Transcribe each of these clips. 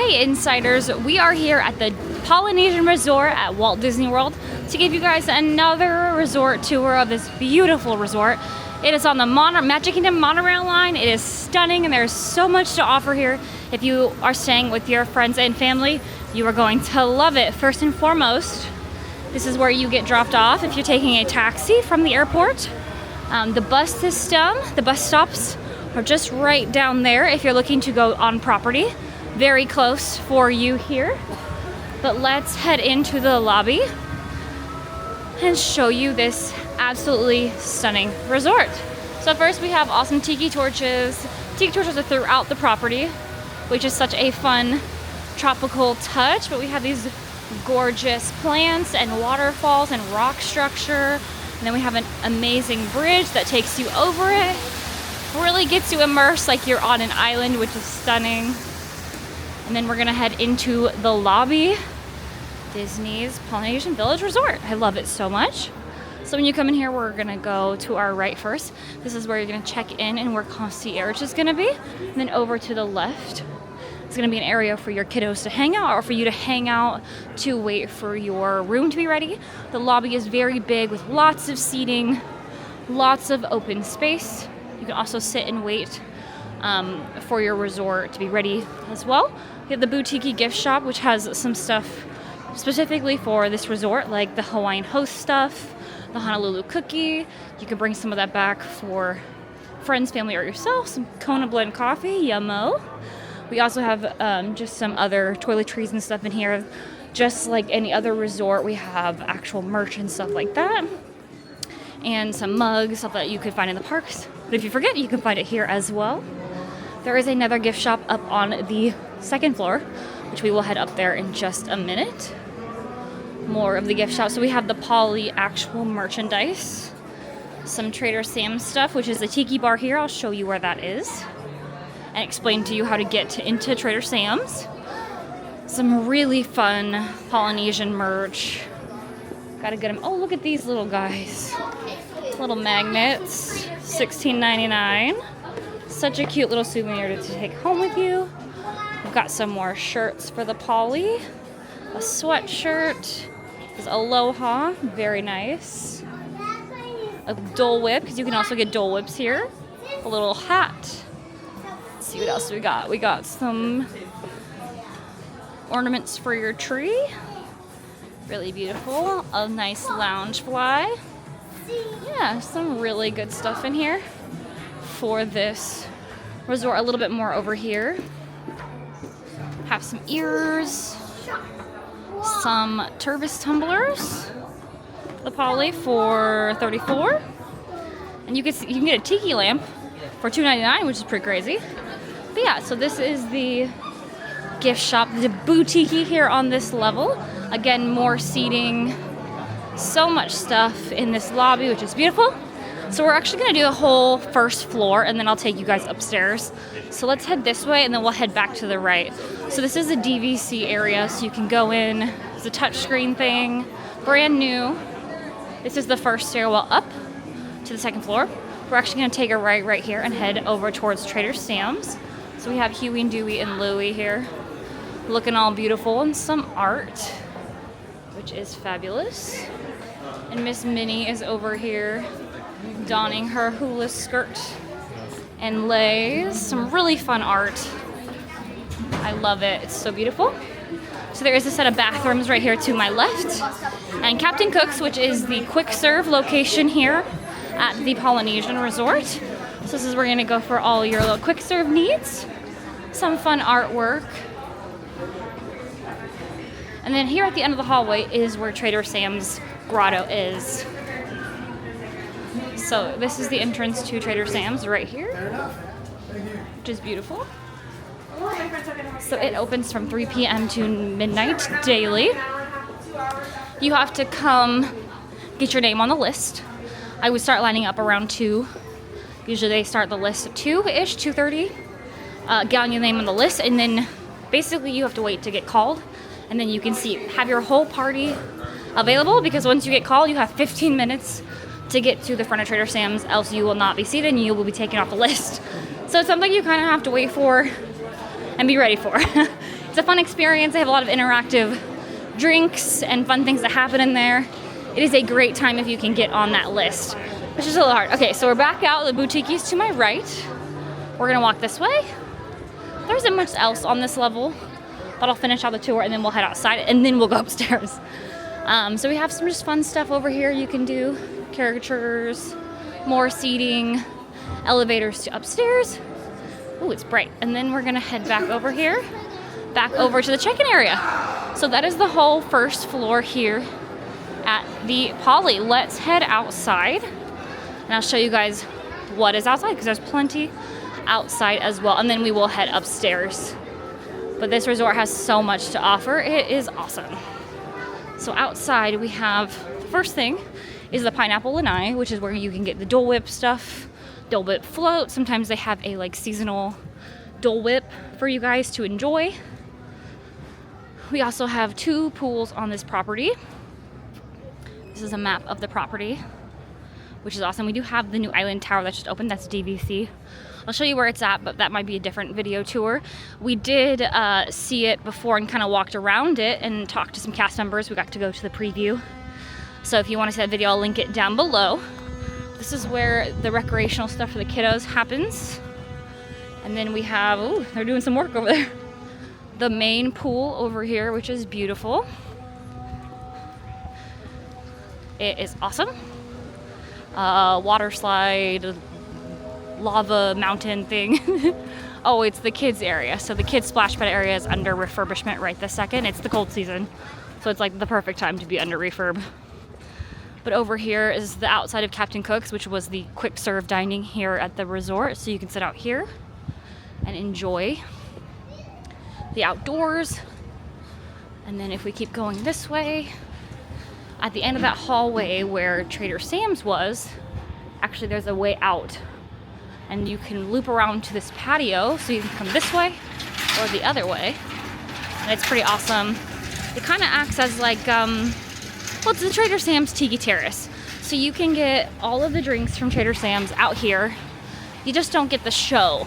Hey Insiders, we are here at the Polynesian Resort at Walt Disney World to give you guys another resort tour of this beautiful resort. It is on the Magic Kingdom monorail line. It is stunning and there's so much to offer here. If you are staying with your friends and family, you are going to love it. First and foremost, this is where you get dropped off if you're taking a taxi from the airport. The bus system, the bus stops are just right down there if you're looking to go on property. Very close for you here. But let's head into the lobby and show you this absolutely stunning resort. So first we have awesome tiki torches. Tiki torches are throughout the property, which is such a fun tropical touch. But we have these gorgeous plants and waterfalls and rock structure. And then we have an amazing bridge that takes you over it. Really gets you immersed like you're on an island, which is stunning. And then we're gonna head into the lobby, Disney's Polynesian Village Resort. I love it so much. So when you come in here, we're gonna go to our right first. This is where you're gonna check in and where concierge is gonna be. And then over to the left, it's gonna be an area for your kiddos to hang out or for you to hang out to wait for your room to be ready. The lobby is very big with lots of seating, lots of open space. You can also sit and wait for your resort to be ready as well. We have the boutique gift shop, which has some stuff specifically for this resort, like the Hawaiian host stuff, the Honolulu cookie. You can bring some of that back for friends, family, or yourself. Some Kona blend coffee, yummo. We also have just some other toiletries and stuff in here. Just like any other resort, we have actual merch and stuff like that. And some mugs, stuff that you could find in the parks. But if you forget, you can find it here as well. There is another gift shop up on the second floor, which we will head up there in just a minute. More of the gift shop. So we have the Poly actual merchandise. Some Trader Sam's stuff, which is the tiki bar here. I'll show you where that is and explain to you how to get into Trader Sam's. Some really fun Polynesian merch. Gotta get them. Oh, look at these little guys. Little magnets, $16.99. Such a cute little souvenir to take home with you. We've got some more shirts for the Poly. A sweatshirt. This is Aloha, very nice. A Dole Whip, because you can also get Dole Whips here. A little hat. Let's see what else we got. We got some ornaments for your tree. Really beautiful. A nice lounge fly. Yeah, some really good stuff in here for this resort. A little bit more over here. Have some ears. Some Tervis tumblers. The Poly for $34. And you can get a tiki lamp for $2.99, which is pretty crazy. But yeah, so this is the gift shop, the boutique here on this level. Again, more seating, so much stuff in this lobby, which is beautiful. So we're actually gonna do the whole first floor and then I'll take you guys upstairs. So let's head this way and then we'll head back to the right. So this is a DVC area, so you can go in. It's a touchscreen thing, brand new. This is the first stairwell up to the second floor. We're actually gonna take a right here and head over towards Trader Sam's. So we have Huey and Dewey and Louie here, looking all beautiful, and some art, which is fabulous. And Miss Minnie is over here donning her hula skirt and leis. Some really fun art. I love it. It's so beautiful. So there is a set of bathrooms right here to my left. And Captain Cook's, which is the quick serve location here at the Polynesian Resort. So this is where you're gonna go for all your little quick serve needs. Some fun artwork. And then here at the end of the hallway is where Trader Sam's grotto is. So this is the entrance to Trader Sam's right here, which is beautiful. So it opens from 3 p.m. to midnight daily. You have to come get your name on the list. I would start lining up around 2. Usually they start the list at 2-ish, 2:30. Get on your name on the list, and then basically you have to wait to get called. And then you can have your whole party available, because once you get called, you have 15 minutes to get to the front of Trader Sam's, else you will not be seated and you will be taken off the list. So it's something you kind of have to wait for and be ready for. It's a fun experience. They have a lot of interactive drinks and fun things that happen in there. It is a great time if you can get on that list, which is a little hard. Okay, so we're back out. The boutique is to my right. We're gonna walk this way. There isn't much else on this level, but I'll finish out the tour and then we'll head outside and then we'll go upstairs. So we have some just fun stuff over here you can do. Caricatures, more seating, elevators to upstairs. Ooh, it's bright. And then we're gonna head back over here, back over to the check-in area. So that is the whole first floor here at the Poly. Let's head outside and I'll show you guys what is outside because there's plenty outside as well. And then we will head upstairs. But this resort has so much to offer. It is awesome. So outside we have, the first thing is the Pineapple Lanai, which is where you can get the Dole Whip stuff, Dole Whip float. Sometimes they have a like seasonal Dole Whip for you guys to enjoy. We also have 2 pools on this property. This is a map of the property, which is awesome. We do have the new Island Tower that just opened. That's DVC. I'll show you where it's at, but that might be a different video tour. We did see it before and kind of walked around it and talked to some cast members. We got to go to the preview. So if you want to see that video, I'll link it down below. This is where the recreational stuff for the kiddos happens. And then we have, ooh, they're doing some work over there. The main pool over here, which is beautiful. It is awesome. Water slide, lava mountain thing. Oh, it's the kids area. So the kids splash pad area is under refurbishment right this second. It's the cold season. So it's like the perfect time to be under refurb. But over here is the outside of Captain Cook's, which was the quick serve dining here at the resort. So you can sit out here and enjoy the outdoors. And then if we keep going this way, at the end of that hallway where Trader Sam's was, actually there's a way out. And you can loop around to this patio, so you can come this way or the other way. And it's pretty awesome. It kind of acts as like, well, it's the Trader Sam's Tiki Terrace. So you can get all of the drinks from Trader Sam's out here. You just don't get the show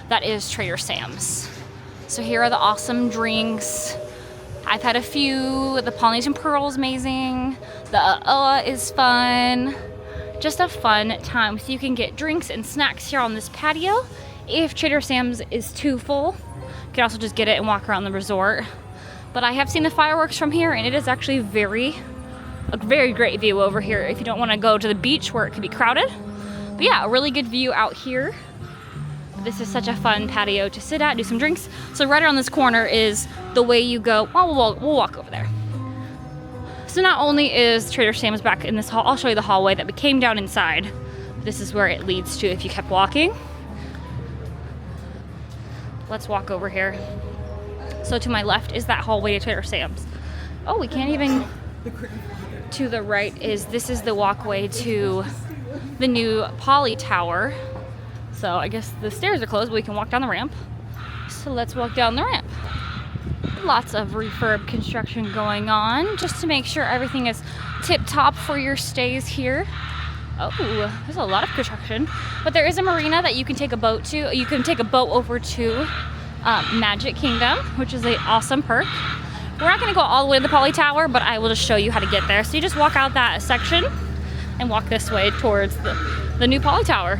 that is Trader Sam's. So here are the awesome drinks. I've had a few. The Polynesian Pearl is amazing. The Oa is fun. Just a fun time. So you can get drinks and snacks here on this patio. If Trader Sam's is too full, you can also just get it and walk around the resort. But I have seen the fireworks from here and it is actually a very great view over here if you don't want to go to the beach where it could be crowded. But yeah, a really good view out here. This is such a fun patio to sit at, do some drinks. So right around this corner is the way you go. Well, we'll walk over there. So not only is Trader Sam's back in this hall, I'll show you the hallway that we came down inside. This is where it leads to if you kept walking. Let's walk over here. So to my left is that hallway to Trader Sam's. Oh, we can't even. To the right this is the walkway to the new Poly Tower. So I guess the stairs are closed, but we can walk down the ramp. So let's walk down the ramp. Lots of refurb construction going on just to make sure everything is tip-top for your stays here. Oh, there's a lot of construction. But there is a marina that you can take a boat to. You can take a boat over to Magic Kingdom, which is an awesome perk. We're not going to go all the way to the Poly Tower, but I will just show you how to get there. So you just walk out that section and walk this way towards the new Poly Tower.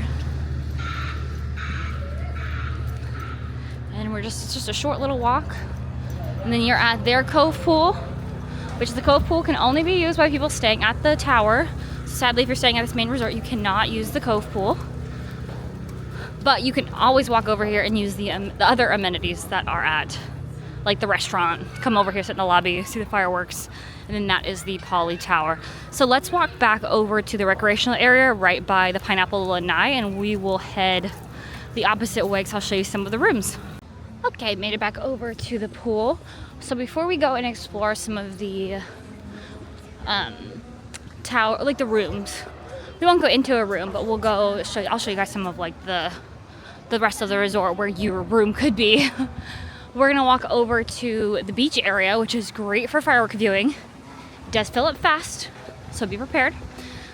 And it's just a short little walk. And then you're at their Cove Pool, which the Cove Pool can only be used by people staying at the tower. Sadly, if you're staying at this main resort, you cannot use the Cove Pool. But you can always walk over here and use the other amenities that are at, like the restaurant. Come over here, sit in the lobby, see the fireworks, and then that is the Poly Tower. So let's walk back over to the recreational area right by the Pineapple Lanai, and we will head the opposite way because I'll show you some of the rooms. Okay, made it back over to the pool. So before we go and explore some of the tower, like the rooms, we won't go into a room, but we'll go I'll show you guys some of like the rest of the resort where your room could be. We're gonna walk over to the beach area, which is great for firework viewing. It does fill up fast, so be prepared.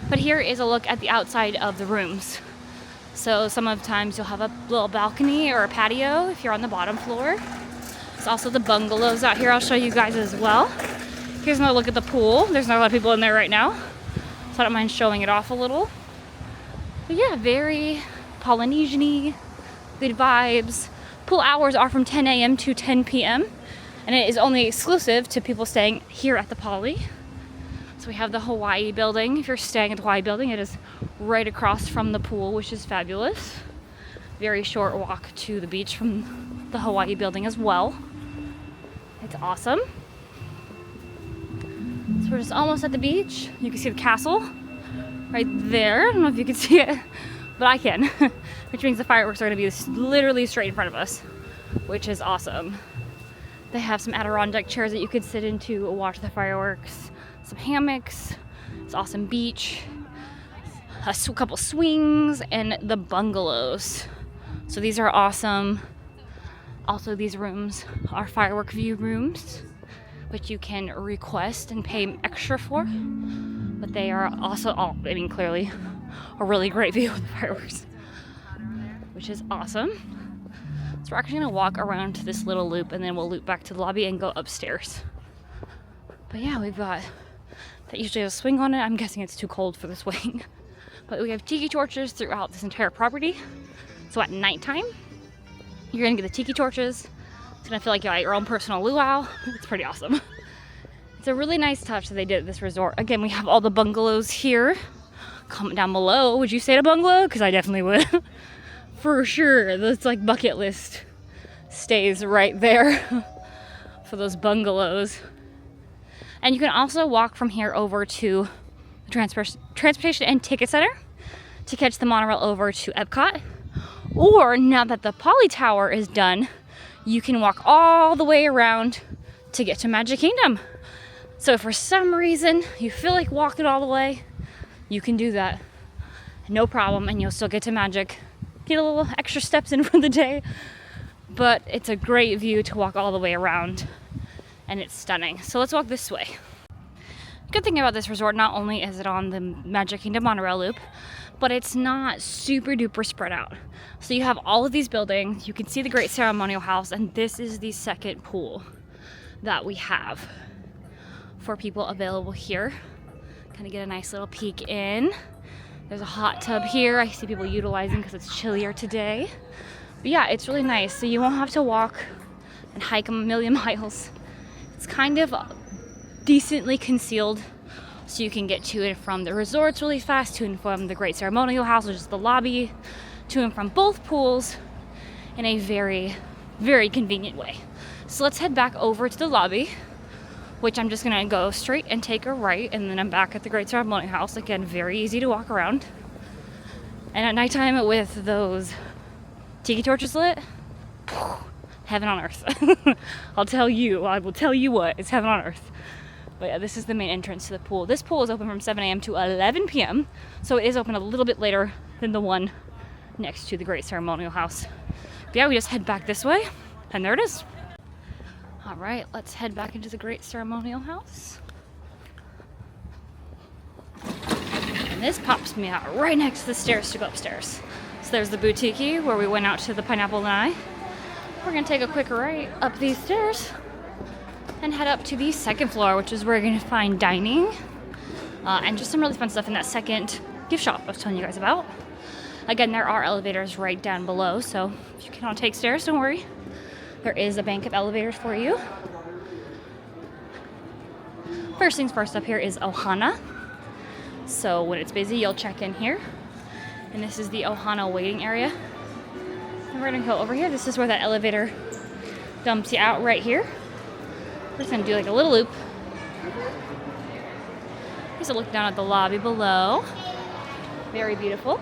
But here is a look at the outside of the rooms. So sometimes you'll have a little balcony or a patio if you're on the bottom floor. There's also the bungalows out here I'll show you guys as well. Here's another look at the pool. There's not a lot of people in there right now, so I don't mind showing it off a little. But yeah, very Polynesian-y, good vibes. Pool hours are from 10 a.m. to 10 p.m. and it is only exclusive to people staying here at the Poly. So we have the Hawaii building. If you're staying at the Hawaii building, it is right across from the pool, which is fabulous. Very short walk to the beach from the Hawaii building as well. It's awesome. So we're just almost at the beach. You can see the castle right there. I don't know if you can see it, but I can. Which means the fireworks are going to be literally straight in front of us, which is awesome. They have some Adirondack chairs that you could sit into, watch the fireworks, some hammocks, it's awesome beach, a couple swings, and the bungalows. So these are awesome. Also, these rooms are firework view rooms, which you can request and pay extra for. But they are also, clearly a really great view of the fireworks, which is awesome. So we're actually gonna walk around to this little loop and then we'll loop back to the lobby and go upstairs. But yeah, we've got, that usually has a swing on it. I'm guessing it's too cold for the swing. But we have tiki torches throughout this entire property. So at nighttime, you're gonna get the tiki torches. It's gonna feel like you're at your own personal luau. It's pretty awesome. It's a really nice touch that they did at this resort. Again, we have all the bungalows here. Comment down below, would you stay at a bungalow? Because I definitely would. For sure. That's like bucket list stays right there for those bungalows. And you can also walk from here over to the Transportation and Ticket Center to catch the monorail over to Epcot. Or now that the Poly Tower is done, you can walk all the way around to get to Magic Kingdom. So if for some reason you feel like walking all the way, you can do that. No problem, and you'll still get to Magic. Get a little extra steps in for the day, but it's a great view to walk all the way around, and it's stunning. So let's walk this way. Good thing about this resort, not only is it on the Magic Kingdom monorail loop, but it's not super duper spread out. So you have all of these buildings, you can see the Great Ceremonial House, and this is the second pool that we have for people available here. Kind of get a nice little peek in. There's a hot tub here I see people utilizing because it's chillier today. But yeah, it's really nice. So you won't have to walk and hike a million miles. It's kind of decently concealed, so you can get to and from the resorts really fast, to and from the Great Ceremonial House, which is the lobby, to and from both pools in a very, very convenient way. So let's head back over to the lobby, which I'm just gonna go straight and take a right, and then I'm back at the Great Ceremonial House. Again, very easy to walk around. And at nighttime with those tiki torches lit, heaven on earth. I will tell you what, it's heaven on earth. But yeah, this is the main entrance to the pool. This pool is open from 7 a.m. to 11 p.m. So it is open a little bit later than the one next to the Great Ceremonial House. But yeah, we just head back this way, and there it is. All right, let's head back into the Great Ceremonial House. And this pops me out right next to the stairs to go upstairs. So there's the boutique where we went out to the Pineapple Lanai. We're gonna take a quick right up these stairs and head up to the second floor, which is where you're gonna find dining and just some really fun stuff in that second gift shop I was telling you guys about. Again, there are elevators right down below, so if you cannot take stairs, don't worry. There is a bank of elevators for you. First things first, up here is Ohana. So when it's busy, you'll check in here. And this is the Ohana waiting area. And we're gonna go over here. This is where that elevator dumps you out right here. We're just gonna do like a little loop. Here's a look down at the lobby below. Very beautiful.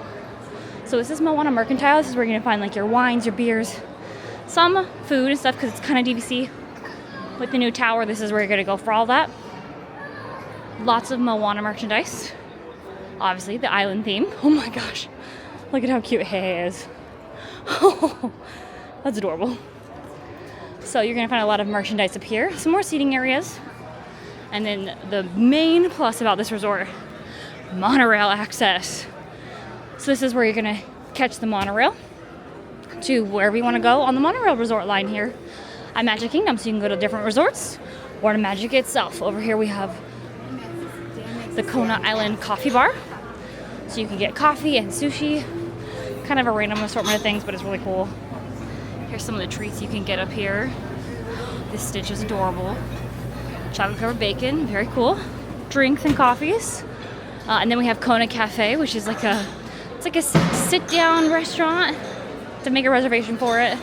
So this is Moana Mercantile. This is where you're gonna find like your wines, your beers, some food and stuff, because it's kind of DVC. With the new tower, this is where you're gonna go for all that. Lots of Moana merchandise. Obviously, the island theme. Oh my gosh. Look at how cute Hey is. Oh, that's adorable. So you're gonna find a lot of merchandise up here. Some more seating areas. And then the main plus about this resort, monorail access. So this is where you're gonna catch the monorail to wherever you wanna go on the monorail resort line here at Magic Kingdom, so you can go to different resorts or to Magic itself. Over here we have the Kona Island Coffee Bar, so you can get coffee and sushi, kind of a random assortment of things, but it's really cool. Here's some of the treats you can get up here. This Stitch is adorable. Chocolate covered bacon, very cool. Drinks and coffees. And then we have Kona Cafe, which is like a sit down restaurant. To make a reservation for it.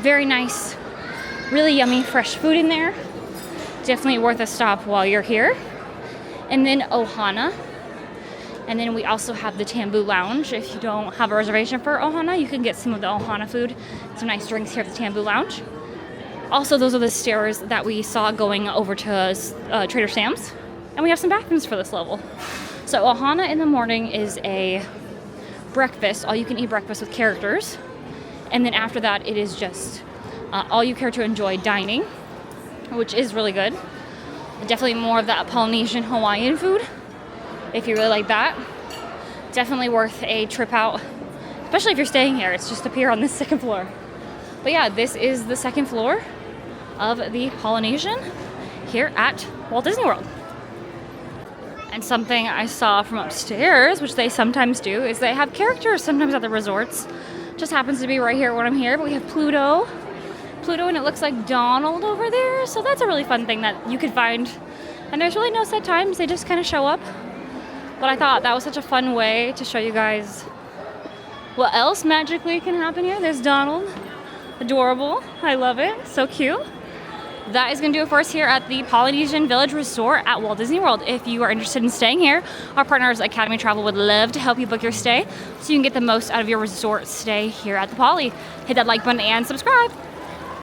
Very nice, really yummy fresh food in there. Definitely worth a stop while you're here. And then Ohana. And then we also have the Tambu Lounge. If you don't have a reservation for Ohana, you can get some of the Ohana food, some nice drinks here at the Tambu Lounge. Also, those are the stairs that we saw going over to Trader Sam's. And we have some bathrooms for this level. So Ohana in the morning is a breakfast, all you can eat breakfast with characters. And then after that, it is just all you care to enjoy dining, which is really good. Definitely more of that Polynesian Hawaiian food, if you really like that. Definitely worth a trip out, especially if you're staying here. It's just up here on the second floor. But yeah, this is the second floor of the Polynesian here at Walt Disney World. And something I saw from upstairs, which they sometimes do, is they have characters sometimes at the resorts. Just happens to be right here when I'm here, but we have Pluto, and it looks like Donald over there. So that's a really fun thing that you could find. And there's really no set times, they just kind of show up. But I thought that was such a fun way to show you guys what else magically can happen here. There's Donald, adorable, I love it, so cute. That is going to do it for us here at the Polynesian Village Resort at Walt Disney World. If you are interested in staying here, our partners Academy Travel would love to help you book your stay so you can get the most out of your resort stay here at the Poly. Hit that like button and subscribe.